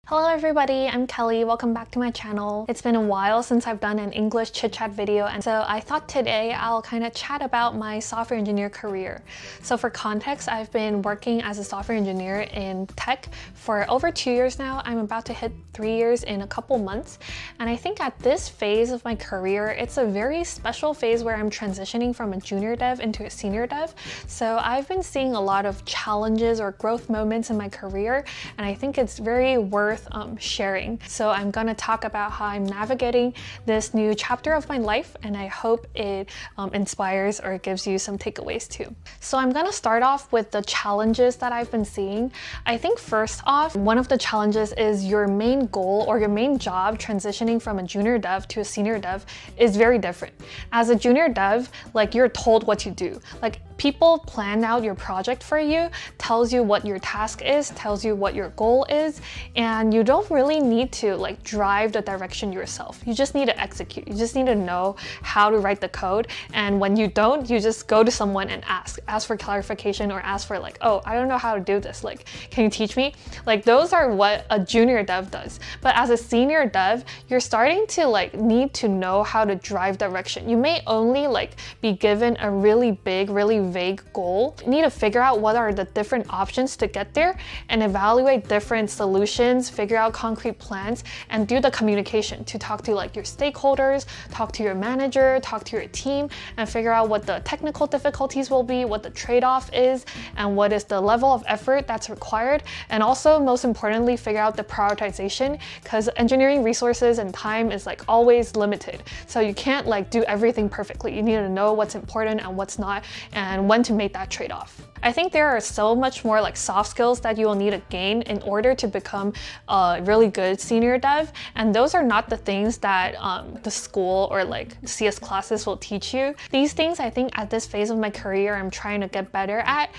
Hello everybody, I'm Kelly. Welcome back to my channel. It's been a while since I've done an English chit-chat video, and so I thought today I'll kind of chat about my software engineer career. So for context, I've been working as a software engineer in tech for over 2 years now. I'm about to hit 3 years in a couple months, and I think at this phase of my career, it's a very special phase where I'm transitioning from a junior dev into a senior dev. So I've been seeing a lot of challenges or growth moments in my career, and I think it's very worth sharing. So I'm gonna talk about how I'm navigating this new chapter of my life, and I hope it inspires or gives you some takeaways too. So I'm gonna start off with the challenges that I've been seeing. I think first off, one of the challenges is your main goal or your main job transitioning from a junior dev to a senior dev is very different. As a junior dev, like you're told what to do. Like people plan out your project for you, tells you what your task is, tells you what your goal is, and you don't really need to like drive the direction yourself. You just need to execute. You just need to know how to write the code, and when you don't, you just go to someone and ask for clarification, or ask for like, oh, I don't know how to do this, like, can you teach me? Like those are what a junior dev does. But as a senior dev, you're starting to like need to know how to drive direction. You may only like be given a really big, really vague goal. You need to figure out what are the different options to get there and evaluate different solutions, figure out concrete plans, and do the communication to talk to like your stakeholders, talk to your manager, talk to your team, and figure out what the technical difficulties will be, what the trade-off is, and what is the level of effort that's required. And also, most importantly, figure out the prioritization, because engineering resources and time is like always limited. So you can't like do everything perfectly. You need to know what's important and what's not, and when to make that trade-off. I think there are so much more like soft skills that you will need to gain in order to become a really good senior dev, and those are not the things that the school or like CS classes will teach you. These things I think at this phase of my career I'm trying to get better at,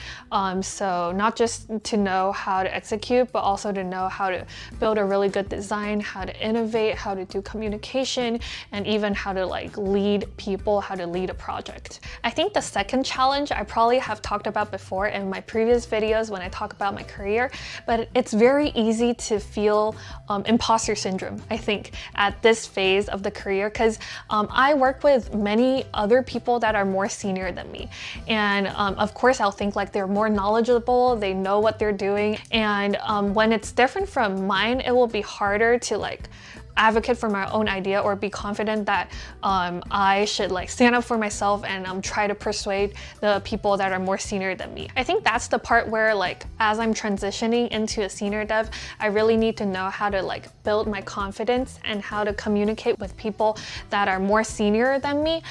so not just to know how to execute, but also to know how to build a really good design, how to innovate, how to do communication, and even how to like lead people, how to lead a project. I think the second challenge I probably have talked about before in my previous videos when I talk about my career, but it's very easy to feel imposter syndrome, I think, at this phase of the career, because I work with many other people that are more senior than me, and of course I'll think like they're more knowledgeable, they know what they're doing, and when it's different from mine, it will be harder to like advocate for my own idea or be confident that I should like stand up for myself and try to persuade the people that are more senior than me. I think that's the part where like as I'm transitioning into a senior dev, I really need to know how to like build my confidence and how to communicate with people that are more senior than me,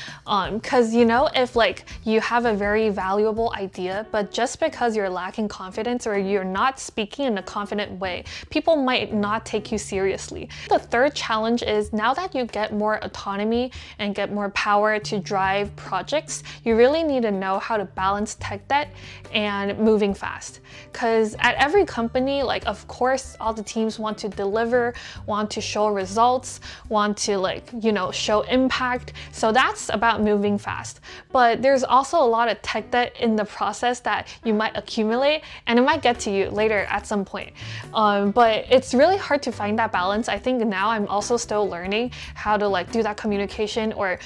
because you know, if like you have a very valuable idea, but just because you're lacking confidence or you're not speaking in a confident way, people might not take you seriously. The third challenge is now that you get more autonomy and get more power to drive projects, you really need to know how to balance tech debt and moving fast. Because at every company, like of course all the teams want to deliver, want to show results, want to like, you know, show impact. So that's about moving fast. But there's also a lot of tech debt in the process that you might accumulate, and it might get to you later at some point. But it's really hard to find that balance. I think now I'm also still learning how to like do that communication or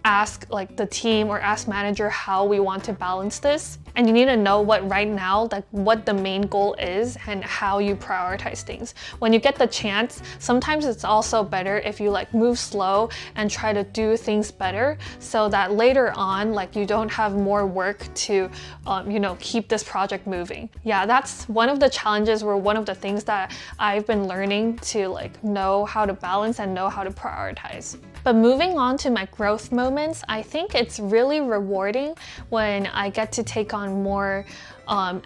ask like the team or ask manager how we want to balance this. And you need to know what right now, like what the main goal is and how you prioritize things. When you get the chance, sometimes it's also better if you like move slow and try to do things better so that later on, like you don't have more work to, you know, keep this project moving. Yeah, that's one of the challenges or one of the things that I've been learning to like know how to balance and know how to prioritize. But moving on to my growth moments, I think it's really rewarding when I get to take on more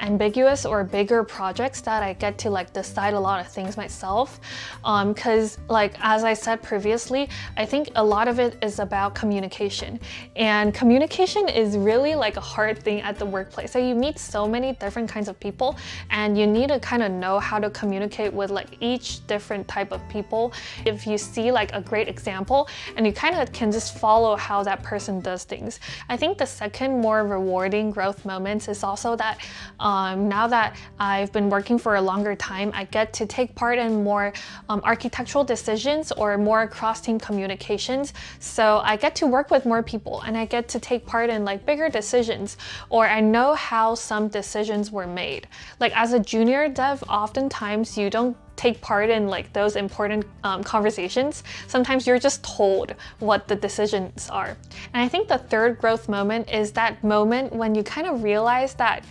ambiguous or bigger projects that I get to like decide a lot of things myself, because like as I said previously, I think a lot of it is about communication, and communication is really like a hard thing at the workplace. So you meet so many different kinds of people, and you need to kind of know how to communicate with like each different type of people. If you see like a great example and you kind of can just follow how that person does things. I think the second more rewarding growth moments is also that now that I've been working for a longer time, I get to take part in more architectural decisions or more cross-team communications. So I get to work with more people and I get to take part in like bigger decisions, or I know how some decisions were made. Like as a junior dev, oftentimes you don't take part in like those important conversations. Sometimes you're just told what the decisions are. And I think the third growth moment is that moment when you kind of realize that,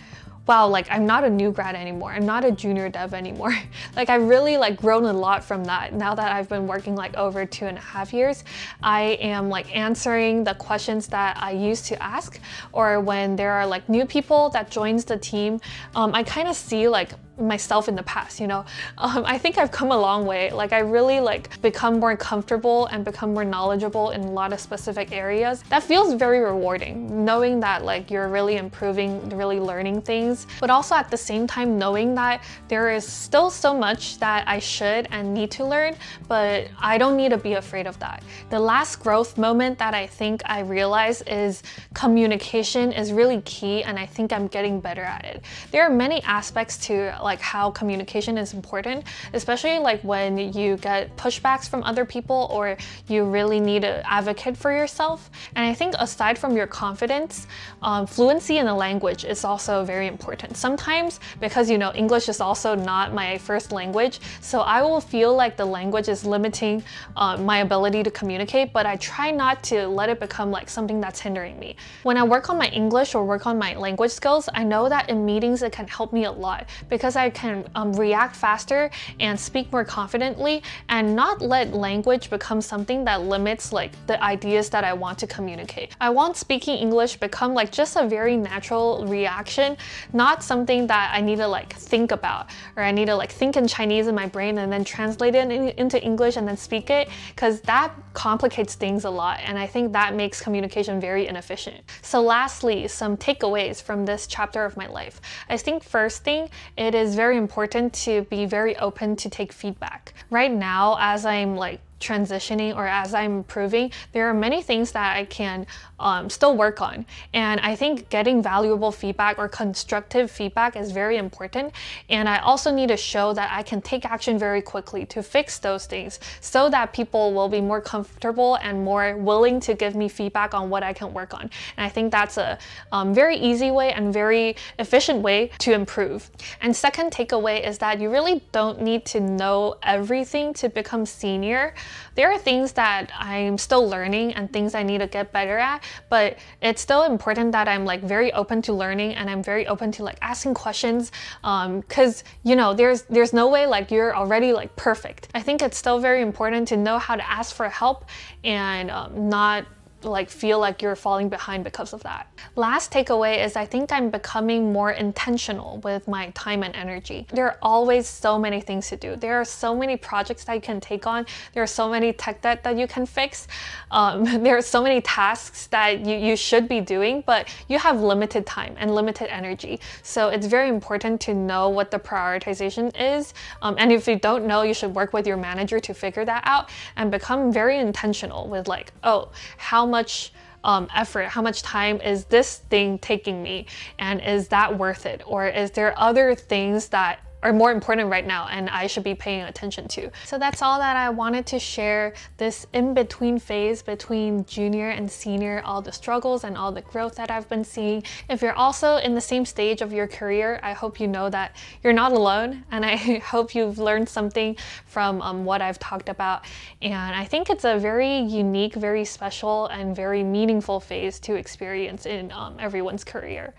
wow, like I'm not a new grad anymore. I'm not a junior dev anymore. Like I've really like grown a lot from that. Now that I've been working like over 2.5 years, I am like answering the questions that I used to ask, or when there are like new people that joins the team, I kind of see like myself in the past, you know. I think I've come a long way. Like I really like become more comfortable and become more knowledgeable in a lot of specific areas. That feels very rewarding, knowing that like you're really improving, really learning things, but also at the same time knowing that there is still so much that I should and need to learn, but I don't need to be afraid of that. The last growth moment that I think I realized is communication is really key, and I think I'm getting better at it. There are many aspects to like how communication is important, especially like when you get pushbacks from other people or you really need to advocate for yourself. And I think aside from your confidence, fluency in the language is also very important. Sometimes, because you know, English is also not my first language, so I will feel like the language is limiting my ability to communicate, but I try not to let it become like something that's hindering me. When I work on my English or work on my language skills, I know that in meetings it can help me a lot, because I can react faster and speak more confidently and not let language become something that limits like the ideas that I want to communicate. I want speaking English become like just a very natural reaction, not something that I need to like think about, or I need to like think in Chinese in my brain and then translate it into English and then speak it, because that complicates things a lot, and I think that makes communication very inefficient. So lastly, some takeaways from this chapter of my life. I think first thing, it is very important to be very open to take feedback. Right now, as I'm like transitioning or as I'm improving, there are many things that I can still work on. And I think getting valuable feedback or constructive feedback is very important. And I also need to show that I can take action very quickly to fix those things so that people will be more comfortable and more willing to give me feedback on what I can work on. And I think that's a very easy way and very efficient way to improve. And second takeaway is that you really don't need to know everything to become senior. There are things that I'm still learning and things I need to get better at, but it's still important that I'm like very open to learning, and I'm very open to like asking questions, because you know, there's no way like you're already like perfect. I think it's still very important to know how to ask for help and not like feel like you're falling behind because of that. Last takeaway is I think I'm becoming more intentional with my time and energy. There are always so many things to do. There are so many projects that you can take on. There are so many tech debt that you can fix. There are so many tasks that you should be doing, but you have limited time and limited energy. So it's very important to know what the prioritization is. And if you don't know, you should work with your manager to figure that out and become very intentional with like, oh, how much effort, how much time is this thing taking me, and is that worth it, or is there other things that are more important right now and I should be paying attention to. So that's all that I wanted to share, this in-between phase between junior and senior, all the struggles and all the growth that I've been seeing. If you're also in the same stage of your career, I hope you know that you're not alone, and I hope you've learned something from what I've talked about. And I think it's a very unique, very special, and very meaningful phase to experience in everyone's career.